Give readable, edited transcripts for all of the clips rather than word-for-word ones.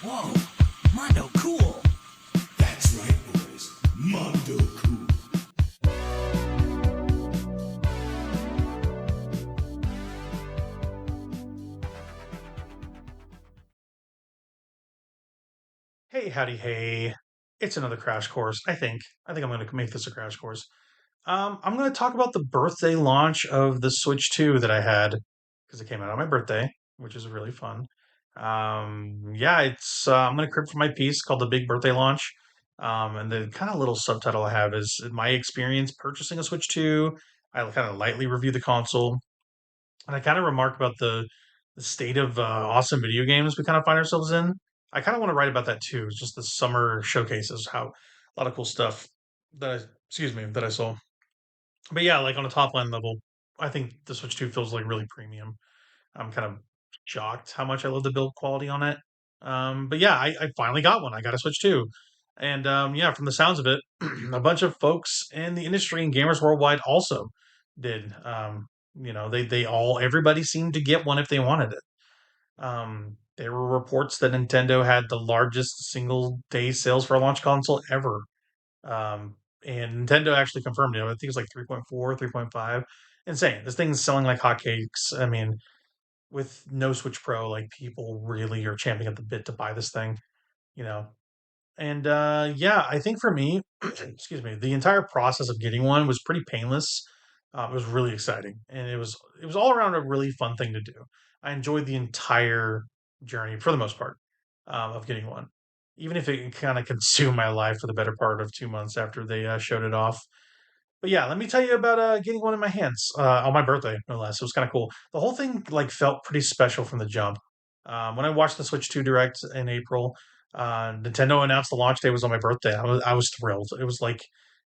Whoa, Mondo cool. That's right, boys. Mondo Cool. Hey, howdy, hey. It's another crash course. I think I'm going to make this a crash course. I'm going to talk about the birthday launch of the Switch 2 that I had because it came out on my birthday, which is really fun. Yeah, it's I'm going to crib for my piece called the Big Birthday Launch. And the kind of little subtitle I have is my experience purchasing a Switch 2. I kind of lightly review the console, and I kind of remark about the state of awesome video games we kind of find ourselves in. I kind of want to write about that too. It's just the summer showcases how a lot of cool stuff that I saw. But yeah, like on a top line level, I think the Switch 2 feels like really premium. I'm kind of shocked how much I love the build quality on it. But yeah, I finally got one. I got a Switch 2. And yeah, from the sounds of it, a bunch of folks in the industry and gamers worldwide also did. Everybody seemed to get one if they wanted it. There were reports that Nintendo had the largest single day sales for a launch console ever. Um, and Nintendo actually confirmed it. I think it was like 3.4, 3.5. Insane. This thing's selling like hotcakes. I mean, with no Switch Pro, like people really are champing at the bit to buy this thing, you know. And yeah, I think for me, excuse me, the entire process of getting one was pretty painless. It was really exciting, and it was all around a really fun thing to do. I enjoyed the entire journey for the most part of getting one, even if it kind of consumed my life for the better part of 2 months after they showed it off. But yeah, let me tell you about getting one in my hands on my birthday, no less. It was kind of cool. The whole thing like felt pretty special from the jump. When I watched the Switch 2 Direct in April, Nintendo announced the launch date was on my birthday. I was thrilled. It was like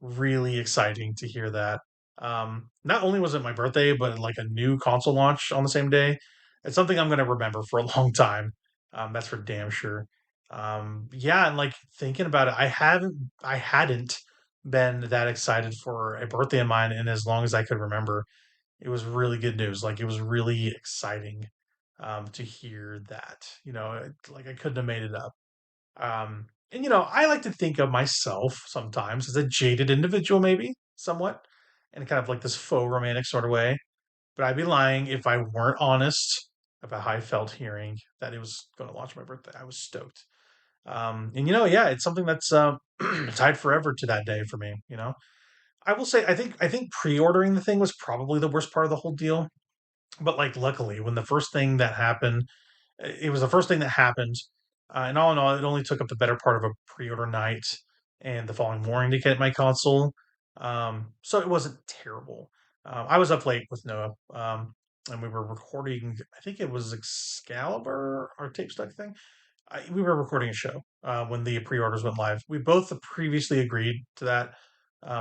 really exciting to hear that. Not only was it my birthday, but like a new console launch on the same day. It's something I'm going to remember for a long time. That's for damn sure. Yeah, and like thinking about it, I hadn't been that excited for a birthday of mine in as long as I could remember. It was really good news. Like it was really exciting to hear that. Like I couldn't have made it up. And I like to think of myself sometimes as a jaded individual, maybe somewhat, in kind of like this faux romantic sort of way. But I'd be lying if I weren't honest about how I felt hearing that it was going to launch my birthday. I was stoked. And yeah, it's something that's tied forever to that day for me. I will say I think pre-ordering the thing was probably the worst part of the whole deal. But like luckily, when the first thing that happened, it was the first thing that happened. And all in all, it only took up the better part of a pre-order night and the following morning to get my console. So it wasn't terrible. I was up late with Noah, and we were recording. I think it was Excalibur, our tape stuck thing. We were recording a show when the pre-orders went live. We both previously agreed to that,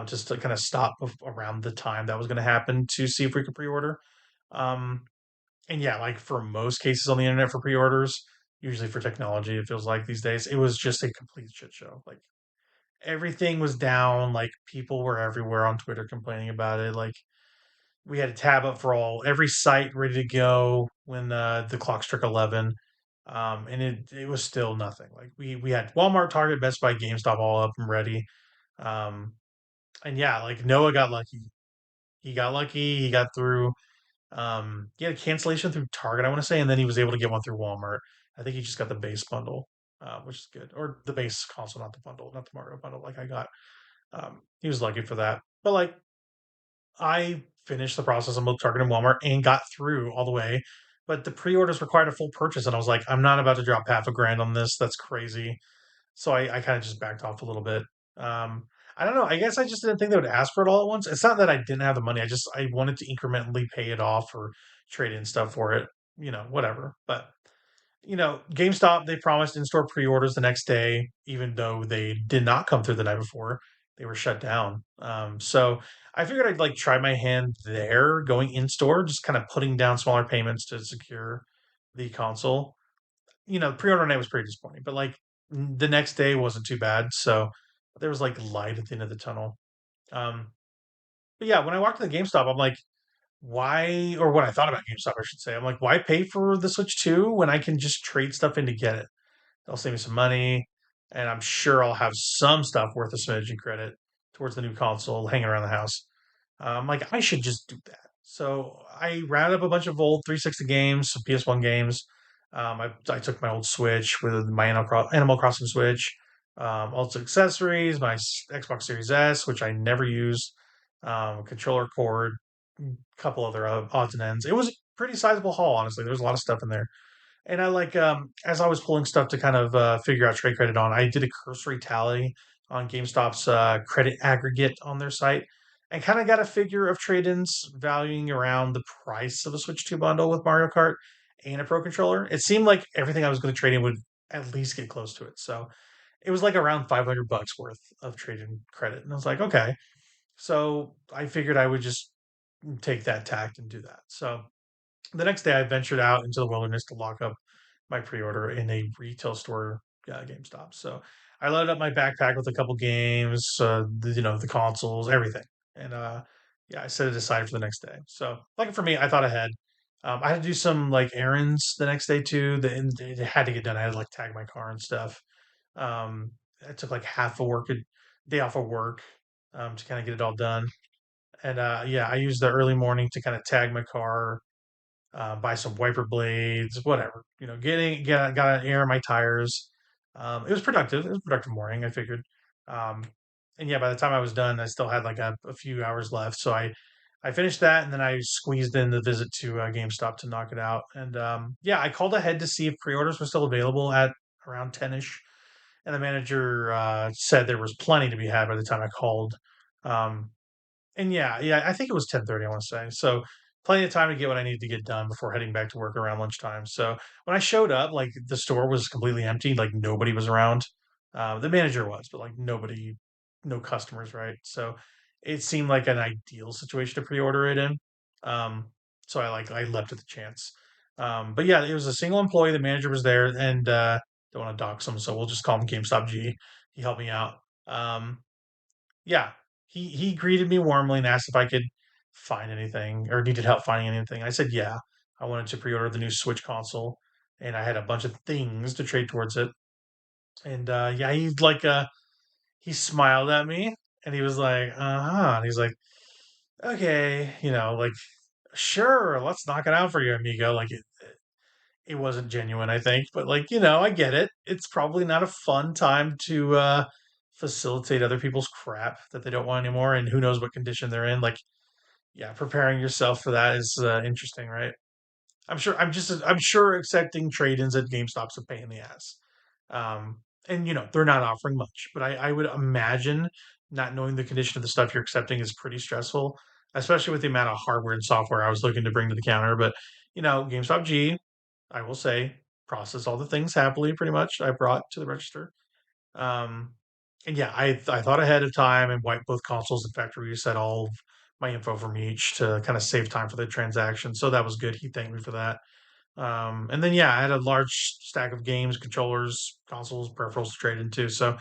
just to kind of stop around the time that was going to happen to see if we could pre-order. Um, and yeah, like for most cases on the internet for pre-orders, usually for technology, it feels like these days, it was just a complete shit show. Like everything was down. Like people were everywhere on Twitter complaining about it. Like we had a tab up for every site ready to go when the clock struck 11. And it was still nothing. Like we had Walmart, Target, Best Buy, GameStop all up and ready. Um, and yeah, like Noah got lucky. He got lucky. He got through. He had a cancellation through Target, I want to say, and then he was able to get one through Walmart. I think he just got the base bundle, which is good, or the base console, not the bundle, not the Mario bundle, like I got. He was lucky for that. But like I finished the process on both Target and Walmart and got through all the way. But the pre-orders required a full purchase, and I was like, I'm not about to drop half a grand on this. That's crazy. So I kind of just backed off a little bit. Um, I don't know. I guess I just didn't think they would ask for it all at once. It's not that I didn't have the money. I wanted to incrementally pay it off or trade in stuff for it. Whatever. But GameStop, they promised in-store pre-orders the next day, even though they did not come through the night before. They were shut down. So I figured I'd like try my hand there, going in-store, just kind of putting down smaller payments to secure the console. Pre-order night was pretty disappointing, but like the next day wasn't too bad. So there was like light at the end of the tunnel. Um, but yeah, when I walked to the GameStop, I'm like, why? Or when I thought about GameStop, I should say, I'm like, why pay for the Switch 2 when I can just trade stuff in to get it? They'll save me some money, and I'm sure I'll have some stuff worth a smidge in credit towards the new console hanging around the house. Like I should just do that. So I rounded up a bunch of old 360 games, some PS1 games. I took my old Switch with my Animal Crossing Switch, also accessories, my Xbox Series S, which I never used, a controller cord, a couple other odds and ends. It was a pretty sizable haul, honestly. There's a lot of stuff in there. And I like as I was pulling stuff to kind of figure out trade credit on, I did a cursory tally on GameStop's credit aggregate on their site, and kind of got a figure of trade-ins valuing around the price of a Switch 2 bundle with Mario Kart and a Pro controller. It seemed like everything I was going to trade in would at least get close to it. So it was like around 500 bucks worth of trade-in credit, and I was like, okay. So I figured I would just take that tact and do that. So the next day, I ventured out into the wilderness to lock up my pre-order in a retail store, GameStop. So I loaded up my backpack with a couple games, the consoles, everything, and yeah, I set it aside for the next day. So, like for me, I thought ahead. I had to do some like errands the next day too. And it had to get done. I had to like tag my car and stuff. Um, I took like half a day off of work to kind of get it all done. And yeah, I used the early morning to kind of tag my car, buy some wiper blades, whatever. Got an air in my tires. It was productive. It was a productive morning. I figured, um, and yeah, by the time I was done, I still had like a few hours left. So I finished that, and then I squeezed in the visit to GameStop to knock it out. And yeah, I called ahead to see if pre-orders were still available at around 10ish, and the manager said there was plenty to be had by the time I called. Um, and yeah, I think it was 10:30, I wanna say. So, plenty of time to get what I needed to get done before heading back to work around lunchtime. So, when I showed up, like, the store was completely empty, like, nobody was around. The manager was, but, like, nobody, no customers, right? So, it seemed like an ideal situation to pre-order it in. Um, so I leapt at the chance. But yeah, it was a single employee, the manager was there, and, don't wanna dox him, so we'll just call him GameStop G. He helped me out. Yeah, he greeted me warmly and asked if I could find anything or needed help finding anything. I said, yeah. I wanted to pre-order the new Switch console, and I had a bunch of things to trade towards it. And yeah, he smiled at me and he was like, uh-huh. And he's like, okay, like, sure, let's knock it out for you, amigo. Like it wasn't genuine, I think, but like, I get it. It's probably not a fun time to facilitate other people's crap that they don't want anymore, and who knows what condition they're in. Like, yeah, preparing yourself for that is interesting, right? I'm sure accepting trade-ins at GameStop's a pain in the ass. Um, and they're not offering much, but I would imagine not knowing the condition of the stuff you're accepting is pretty stressful, especially with the amount of hardware and software I was looking to bring to the counter. But GameStop G, I will say, process all the things happily, pretty much I brought to the register. Um, and yeah, I thought ahead of time and wiped both consoles and factory reset all of my info from each to kind of save time for the transaction. So that was good. He thanked me for that. And then yeah, I had a large stack of games, controllers, consoles, peripherals to trade into. So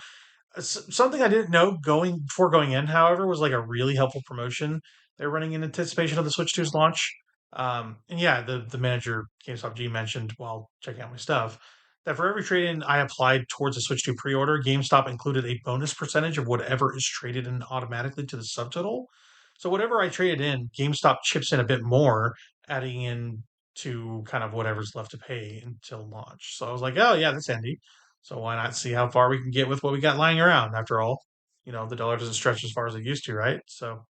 something I didn't know going in, however, was like a really helpful promotion they're running in anticipation of the Switch 2's launch. And yeah, the manager GameStop G mentioned while checking out my stuff that for every trade-in I applied towards a Switch 2 pre-order, GameStop included a bonus percentage of whatever is traded in automatically to the subtotal. So whatever I traded in, GameStop chips in a bit more, adding in to kind of whatever's left to pay until launch. So I was like, oh yeah, that's handy. So why not see how far we can get with what we got lying around? After all, the dollar doesn't stretch as far as it used to, right? So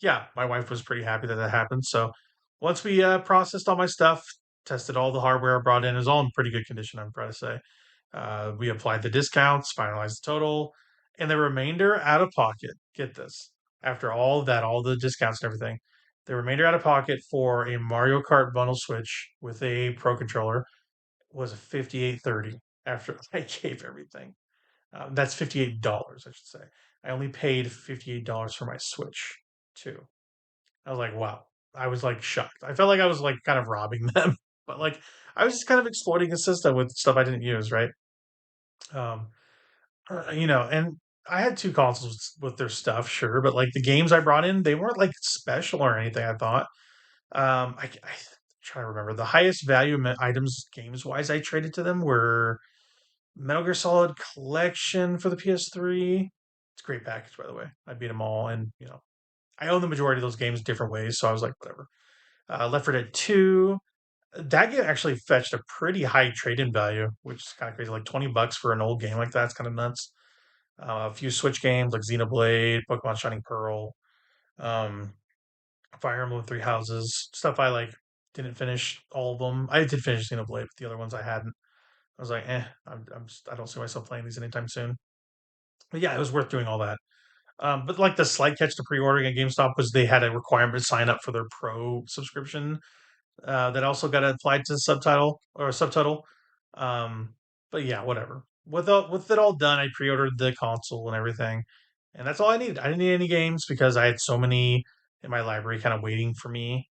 yeah, my wife was pretty happy that that happened. So once we processed all my stuff, tested all the hardware I brought in, it was all in pretty good condition, I'm proud to say. We applied the discounts, finalized the total, and the remainder out of pocket. Get this. After all of that, all the discounts and everything, the remainder out of pocket for a Mario Kart bundle Switch with a Pro controller was 58.30 after I gave everything. That's $58, I should say. I only paid $58 for my Switch too. I was like, wow. I was like shocked. I felt like I was like kind of robbing them, but like I was just kind of exploiting a system with stuff I didn't use, right? Um, and I had two consoles with their stuff, sure, but like the games I brought in, they weren't like special or anything. I thought. I try to remember the highest value items games wise I traded to them were Metal Gear Solid Collection for the PS3. It's a great package, by the way. I beat them all, and I own the majority of those games different ways, so I was like, whatever. Left 4 Dead 2. That game actually fetched a pretty high trade-in value, which is kind of crazy. Like $20 for an old game like that's kind of nuts. A few Switch games like Xenoblade, Pokemon Shining Pearl, um, Fire Emblem Three Houses, stuff I like. Didn't finish all of them. I did finish Xenoblade, but the other ones I hadn't. I was like, I don't see myself playing these anytime soon. But yeah, it was worth doing all that. But like the slight catch to pre-ordering at GameStop was they had a requirement to sign up for their Pro subscription that also got applied to subtitle or subtitle. Um, but yeah, whatever. With it all done, I pre-ordered the console and everything, and that's all I needed. I didn't need any games because I had so many in my library kind of waiting for me.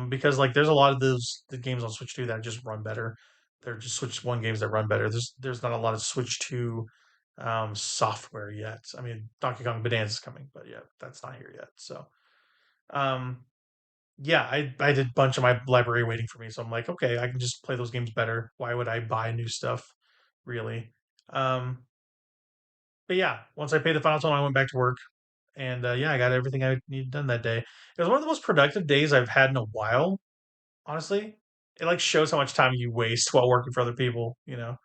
Because like there's a lot of the games on Switch 2 that just run better. They're just Switch 1 games that run better. There's not a lot of Switch 2 software yet. I mean, Donkey Kong Bonanza is coming, but yeah, that's not here yet. So um, yeah, I did a bunch of my library waiting for me, so I'm like, okay, I can just play those games better. Why would I buy new stuff, really? Um, but yeah, once I paid the final total, I went back to work, and yeah, I got everything I needed done that day. It was one of the most productive days I've had in a while, honestly. It like shows how much time you waste while working for other people, you know.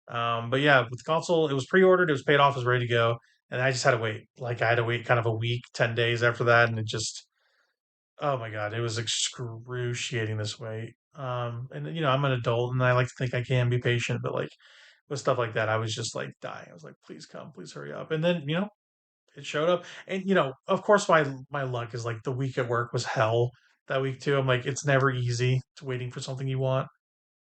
But yeah, with the console, it was pre-ordered, it was paid off, it was ready to go, and I just had to wait. Like I had to wait kind of a week, 10 days after that, and it just oh my god, it was excruciating this way. And I'm an adult and I like to think I can be patient, but like with stuff like that, I was just like dying. I was like, please come, please hurry up. And then, it showed up. And of course my luck is like the week at work was hell that week too. I'm like, it's never easy to waiting for something you want.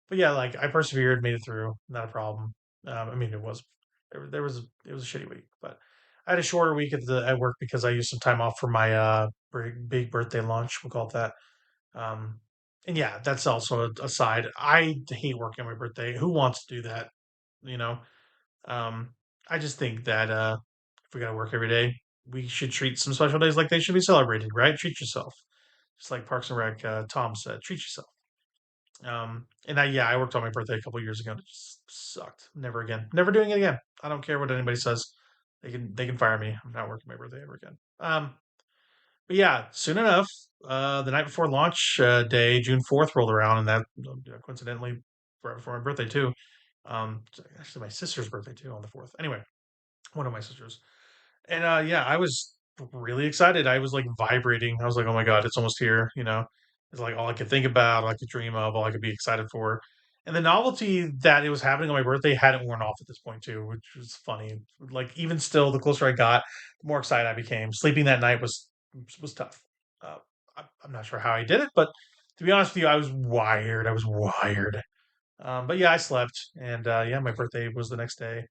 But yeah, like I persevered, made it through, not a problem. I mean, there was it was a shitty week, but I had a shorter week at work because I used some time off for my big birthday lunch. We'll call it that. Um, and yeah, that's also a side. I hate working on my birthday. Who wants to do that? You know. Um, I just think that if we gotta work every day, we should treat some special days like they should be celebrated, right? Treat yourself, just like Parks and Rec. Tom said, treat yourself. I worked on my birthday a couple years ago and it just sucked. Never again. Never doing it again. I don't care what anybody says. They can fire me. I'm not working my birthday ever again. But yeah, soon enough, the night before launch day, June 4th rolled around, and that coincidentally right before my birthday too. Actually, my sister's birthday too on the 4th. Anyway, one of my sisters. And yeah, I was really excited. I was like vibrating. I was like, oh my God, it's almost here. It's like all I could think about, all I could dream of, all I could be excited for. And the novelty that it was happening on my birthday hadn't worn off at this point, too, which was funny. Like, even still, the closer I got, the more excited I became. Sleeping that night was tough. I'm not sure how I did it, but to be honest with you, I was wired. I was wired. But yeah, I slept. And yeah, my birthday was the next day.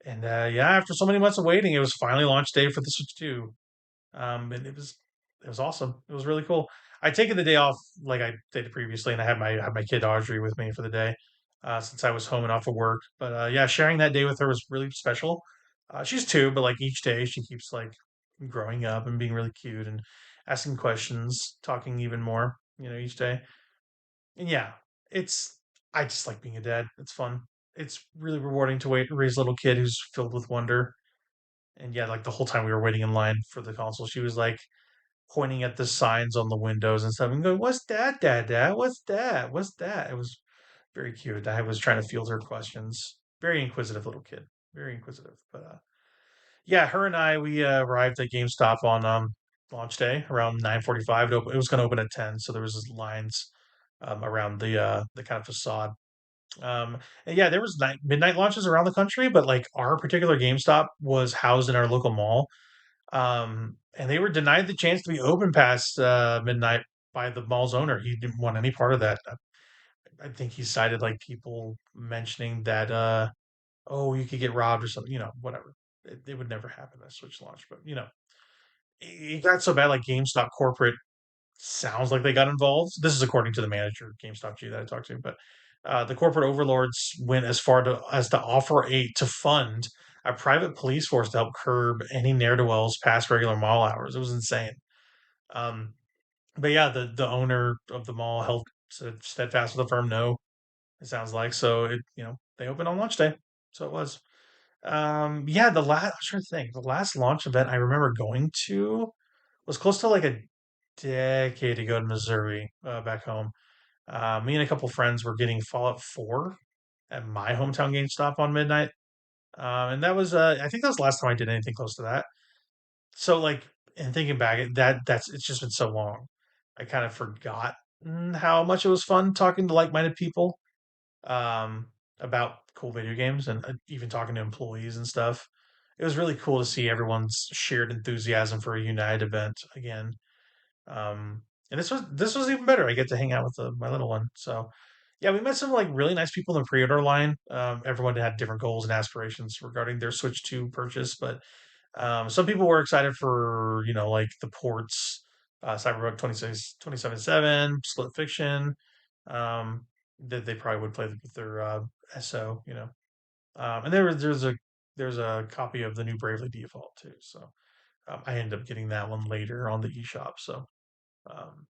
And yeah, after so many months of waiting, it was finally launch day for the Switch 2. And it was awesome. It was really cool. I'd taken the day off like I did previously, and I had my kid Audrey with me for the day since I was home and off of work. But yeah, sharing that day with her was really special. She's 2, but like each day she keeps like growing up and being really cute and asking questions, talking even more, each day. And yeah, it's I just like being a dad. It's fun. It's really rewarding to raise a little kid who's filled with wonder. And yeah, like the whole time we were waiting in line for the console, she was like pointing at the signs on the windows and stuff and going, "What's that, Dad? Dad? What's that? What's that?" It was very cute. I was trying to field her questions. Very inquisitive little kid. Very inquisitive. But yeah, her and I we arrived at GameStop on launch day around 9:45. It was going to open at 10, so there was just lines around the kind of facade. And yeah, there was midnight launches around the country, but like our particular GameStop was housed in our local mall, and they were denied the chance to be open past midnight by the mall's owner. He didn't want any part of that. I think he cited like people mentioning that, oh, you could get robbed or something, whatever. It would never happen at Switch launch, but it got so bad. Like GameStop corporate sounds like they got involved. This is according to the manager of GameStop G that I talked to, but the corporate overlords went as far as to offer to fund a private police force to help curb any ne'er do wells past regular mall hours. It was insane. Um, but yeah, the owner of the mall held steadfast with the firm no. It sounds like so. They open on launch day. So it was. Yeah, the last, I'm trying to think, the last launch event I remember going to was close to like a decade ago in Missouri, back home. Me and a couple friends were getting Fallout 4 at my hometown GameStop on midnight. And that was, I think that was the last time I did anything close to that. So like, and thinking back, it's just been so long. I kind of forgot how much it was fun talking to like-minded people, um, about cool video games and even talking to employees and stuff. It was really cool to see everyone's shared enthusiasm for a United event again. Um, and this was even better. I get to hang out with my little one. So yeah, we met some like really nice people in the pre-order line. Everyone had different goals and aspirations regarding their Switch 2 purchase, but some people were excited for, like the ports, Cyberpunk 2077, Split Fiction, that they probably would play with their SO, and there's a copy of the new Bravely Default too. So I ended up getting that one later on the eShop. So um,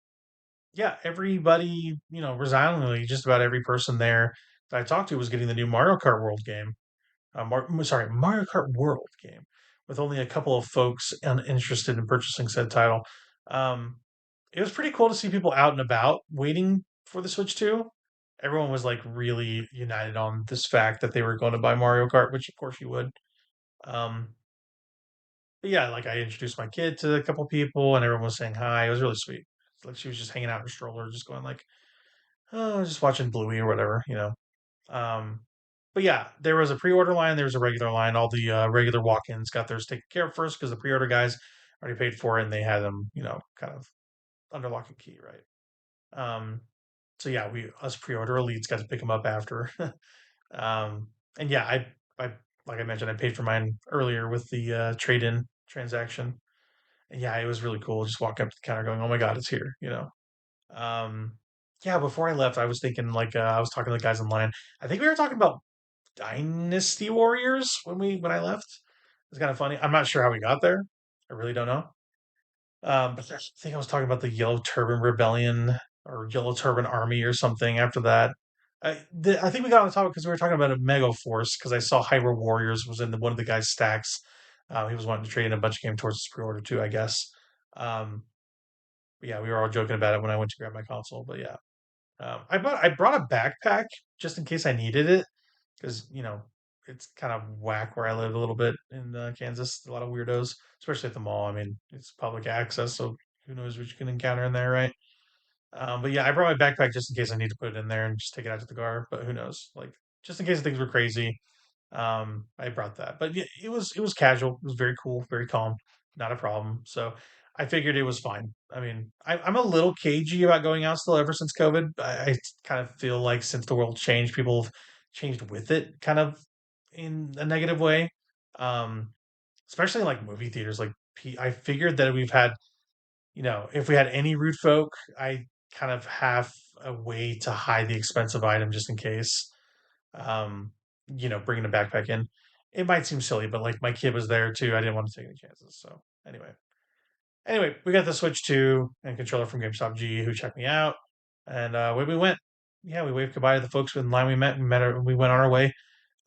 yeah, everybody, resigningly, just about every person there that I talked to was getting the new Mario Kart World game. Mario Kart World game, with only a couple of folks uninterested in purchasing said title. Um, it was pretty cool to see people out and about waiting for the Switch 2. Everyone was like really united on this fact that they were going to buy Mario Kart, which of course you would. Um, but yeah, like I introduced my kid to a couple people, and everyone was saying hi. It was really sweet. Like she was just hanging out in her stroller, just going like, "Oh, just watching Bluey or whatever." Um, but yeah, there was a pre-order line, there was a regular line. All the regular walk-ins got theirs taken care of first because the pre-order guys already paid for it and they had them, kind of under lock and key, right? Um, so yeah, we us pre-order elites got to pick them up after. And yeah, I like I mentioned, I paid for mine earlier with the trade-in transaction. And yeah, it was really cool. Just walking up to the counter, going, "Oh my god, it's here." Um, yeah, before I left, I was thinking like I was talking to the guys in line. I think we were talking about Dynasty Warriors when I left. It's kind of funny. I'm not sure how we got there. I really don't know. But I think I was talking about the Yellow Turban Rebellion or Yellow Turban Army or something after that. I think we got on the topic because we were talking about a Mega Force because I saw Hyrule Warriors was in one of the guy's stacks. He was wanting to trade in a bunch of game towards his pre-order too, I guess. Um, but yeah, we were all joking about it when I went to grab my console. But yeah, I brought a backpack just in case I needed it because it's kind of whack where I live a little bit in Kansas. A lot of weirdos, especially at the mall. I mean, it's public access, so who knows what you can encounter in there, right? But yeah, I brought my backpack just in case I need to put it in there and just take it out to the car. But who knows? Like just in case things were crazy, I brought that. But yeah, it was casual. It was very cool, very calm, not a problem. So I figured it was fine. I mean, I'm a little cagey about going out still ever since COVID. I kind of feel like since the world changed, people have changed with it, kind of in a negative way. Um, Especially in like movie theaters. Like I figured that if we had any rude folk, I kind of have a way to hide the expensive item just in case. Um, bringing a backpack in. It might seem silly, but like my kid was there too. I didn't want to take any chances. So anyway, we got the Switch 2 and controller from GameStop G who checked me out, and away we went. Yeah, we waved goodbye to the folks in line. We went on our way.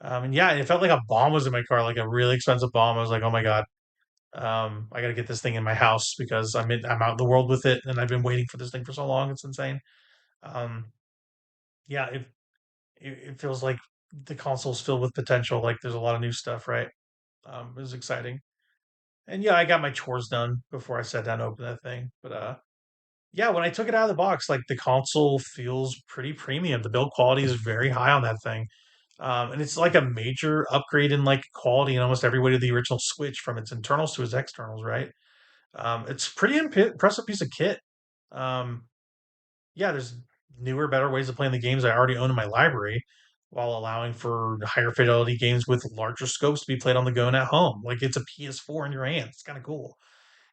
And yeah, it felt like a bomb was in my car, like a really expensive bomb. I was like, oh my god, I got to get this thing in my house because I'm out in the world with it, and I've been waiting for this thing for so long. It's insane. Um, yeah, it feels like the console's filled with potential. Like there's a lot of new stuff, right? It was exciting. And yeah, I got my chores done before I sat down to open that thing. But yeah, when I took it out of the box, like the console feels pretty premium. The build quality is very high on that thing. And it's like a major upgrade in like quality in almost every way to the original Switch from its internals to its externals, right? It's pretty impressive piece of kit. Um, yeah, there's newer, better ways of playing the games I already own in my library, while allowing for higher fidelity games with larger scopes to be played on the go and at home. Like it's a PS4 in your hand. It's kind of cool.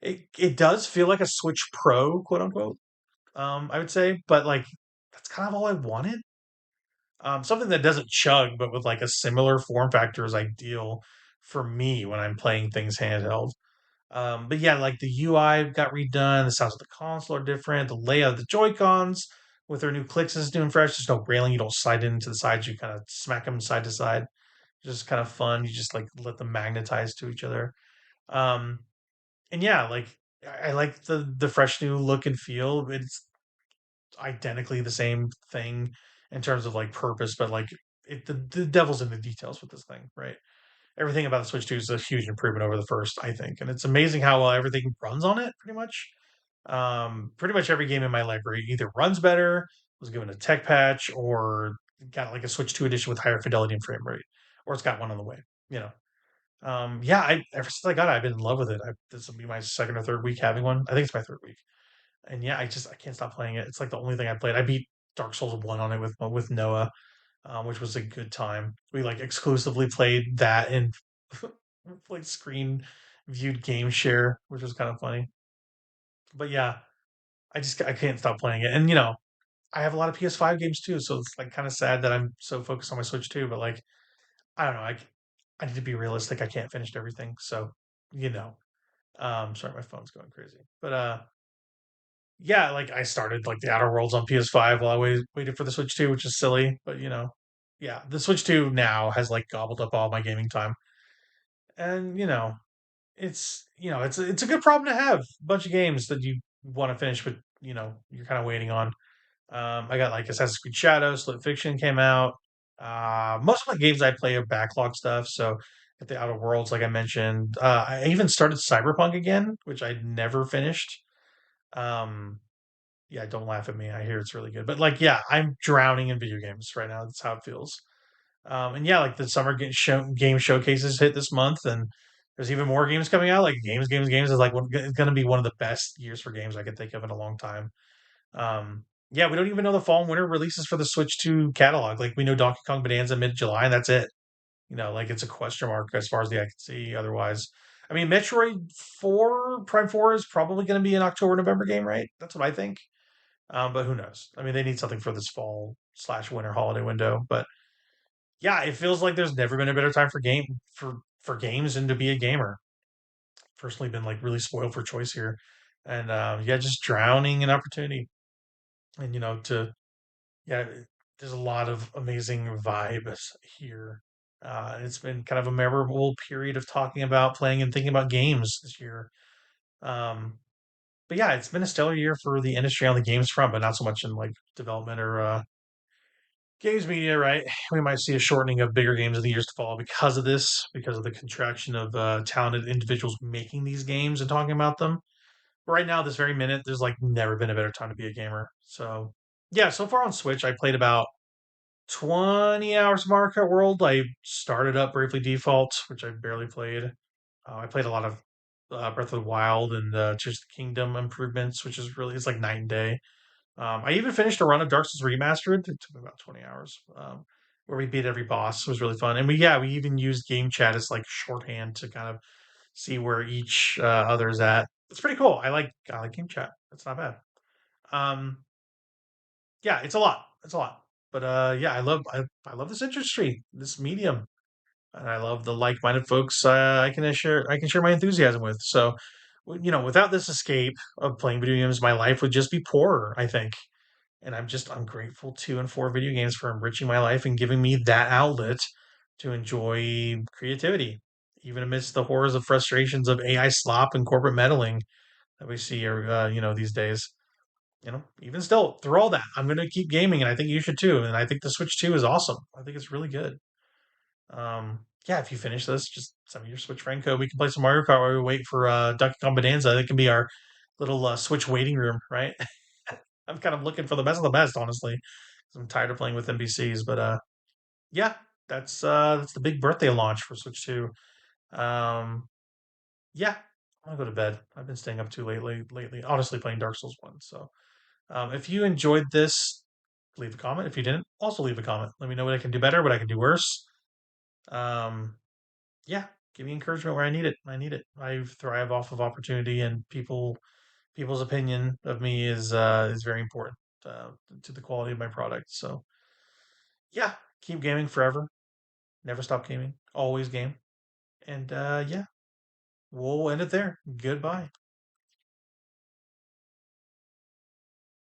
It does feel like a Switch Pro, quote unquote. I would say, but like that's kind of all I wanted. Something that doesn't chug, but with like a similar form factor is ideal for me when I'm playing things handheld. But yeah, like the UI got redone. The sounds of the console are different. The layout of the Joy Cons with their new clicks is doing fresh. There's no railing. You don't slide into the sides. You kind of smack them side to side. Just kind of fun. You just like let them magnetize to each other. Um, and yeah, like I like the fresh new look and feel. It's identically the same thing in terms of like purpose, but like the devil's in the details with this thing, right? Everything about the Switch 2 is a huge improvement over the first, I think, and it's amazing how well everything runs on it. Pretty much every game in my library either runs better, was given a tech patch, or got like a Switch 2 edition with higher fidelity and frame rate, or it's got one on the way. You know, yeah, I ever since I got it, I've been in love with it. This will be my second or third week having one. I think it's my third week, and yeah, I can't stop playing it. It's like the only thing I played. I beat Dark Souls 1 on it with Noah, which was a good time. We like exclusively played that in like screen viewed game share, which was kind of funny. But yeah, I can't stop playing it. And I have a lot of PS5 games too, so it's like kind of sad that I'm so focused on my Switch too. But like, I don't know. I need to be realistic. I can't finish everything, so you know. Sorry, my phone's going crazy. But yeah, like I started like the Outer Worlds on PS5 while I waited for the Switch 2, which is silly, but yeah, the Switch 2 now has like gobbled up all my gaming time. And it's a good problem to have. A bunch of games that you want to finish, but you're kind of waiting on. I got like Assassin's Creed Shadows, Split Fiction came out. Most of my games I play are backlog stuff, so at the Outer Worlds, like I mentioned. I even started Cyberpunk again, which I never finished. Um, yeah, don't laugh at me. I hear it's really good, but like, yeah, I'm drowning in video games right now. That's how it feels. And yeah, like the summer game showcases hit this month, and there's even more games coming out. Like games is like it's going to be one of the best years for games I could think of in a long time. Yeah, we don't even know the fall and winter releases for the Switch 2 catalog. Like we know Donkey Kong Bonanza mid-July, and that's it. Like it's a question mark as far as the eye can see. Otherwise, I mean, Metroid 4 Prime 4 is probably going to be an October November game, right? That's what I think. But who knows? I mean, they need something for this fall slash winter holiday window. But yeah, it feels like there's never been a better time for games and to be a gamer. Personally, been like really spoiled for choice here, and yeah, just drowning in opportunity. And to yeah, there's a lot of amazing vibes here. It's been kind of a memorable period of talking about playing and thinking about games this year. Um, but yeah, it's been a stellar year for the industry on the games front, but not so much in like development or games media, right? We might see a shortening of bigger games in the years to follow because of this, because of the contraction of talented individuals making these games and talking about them. But right now, this very minute, there's like never been a better time to be a gamer. So yeah, so far on Switch, I played about 20 hours of Mario Kart World. I started up Bravely Default, which I barely played. I played a lot of Breath of the Wild and Tears of the Kingdom improvements, which is really it's like night and day. I even finished a run of Dark Souls Remastered. It took me about 20 hours, where we beat every boss. It was really fun, and we even used game chat as like shorthand to kind of see where each other is at. It's pretty cool. I like game chat. It's not bad. Um, yeah, it's a lot. It's a lot. But yeah, I love this industry, this medium, and I love the like-minded folks I can share my enthusiasm with. So, without this escape of playing video games, my life would just be poorer, I think. And I'm grateful to and for video games for enriching my life and giving me that outlet to enjoy creativity, even amidst the horrors of frustrations of AI slop and corporate meddling that we see, these days. Even still, through all that, I'm going to keep gaming, and I think you should too. And I think the Switch 2 is awesome. I think it's really good. Yeah, if you finish this, just send me your Switch friend code. We can play some Mario Kart while we wait for Donkey Kong Bonanza. That can be our little Switch waiting room, right? I'm kind of looking for the best of the best, honestly. 'Cause I'm tired of playing with NPCs, but yeah, that's the big birthday launch for Switch 2. Um, yeah, I'm gonna go to bed. I've been staying up too late lately. Honestly, playing Dark Souls 1. So, if you enjoyed this, leave a comment. If you didn't, also leave a comment. Let me know what I can do better, what I can do worse. Um, yeah, give me encouragement where I need it. I need it. I thrive off of opportunity, and people's opinion of me is very important uh, to the quality of my product. So yeah, keep gaming forever. Never stop gaming. Always game. And yeah, we'll end it there. Goodbye.